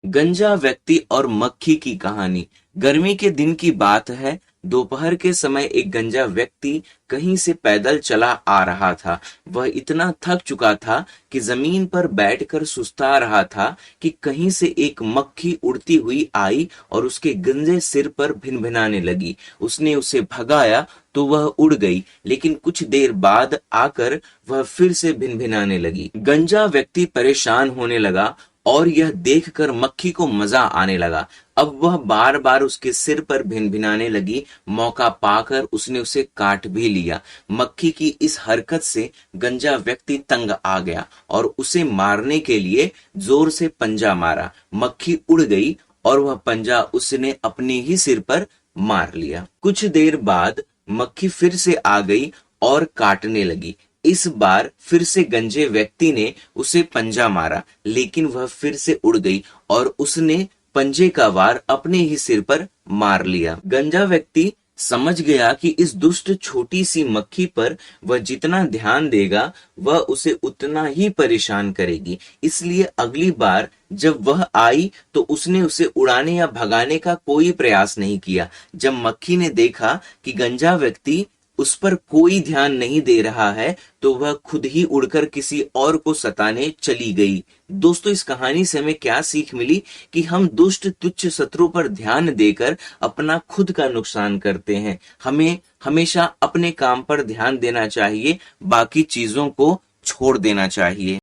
गंजा व्यक्ति और मक्खी की कहानी। गर्मी के दिन की बात है। दोपहर के समय एक गंजा व्यक्ति कहीं से पैदल चला आ रहा था। वह इतना थक चुका था कि जमीन पर बैठकर सुस्ता रहा था कि कहीं से एक मक्खी उड़ती हुई आई और उसके गंजे सिर पर भिनभिनाने लगी। उसने उसे भगाया तो वह उड़ गई, लेकिन कुछ देर बाद आकर वह फिर से भिनभिनाने लगी। गंजा व्यक्ति परेशान होने लगा और यह देखकर मक्खी को मजा आने लगा। अब वह बार बार उसके सिर पर भिनभिनाने लगी। मौका पाकर उसने उसे काट भी लिया। मक्खी की इस हरकत से गंजा व्यक्ति तंग आ गया और उसे मारने के लिए जोर से पंजा मारा। मक्खी उड़ गई और वह पंजा उसने अपने ही सिर पर मार लिया। कुछ देर बाद मक्खी फिर से आ गई और काटने लगी। इस बार फिर से गंजे व्यक्ति ने उसे पंजा मारा, लेकिन वह फिर से उड़ गई और उसने पंजे का वार अपने ही सिर पर मार लिया। गंजा व्यक्ति समझ गया कि इस दुष्ट छोटी सी मक्खी पर वह जितना ध्यान देगा वह उसे उतना ही परेशान करेगी। इसलिए अगली बार जब वह आई तो उसने उसे उड़ाने या भगाने का कोई प्रयास नहीं किया। जब मक्खी ने देखा कि गंजा व्यक्ति उस पर कोई ध्यान नहीं दे रहा है तो वह खुद ही उड़कर किसी और को सताने चली गई। दोस्तों, इस कहानी से हमें क्या सीख मिली कि हम दुष्ट तुच्छ शत्रु पर ध्यान देकर अपना खुद का नुकसान करते हैं। हमें हमेशा अपने काम पर ध्यान देना चाहिए, बाकी चीजों को छोड़ देना चाहिए।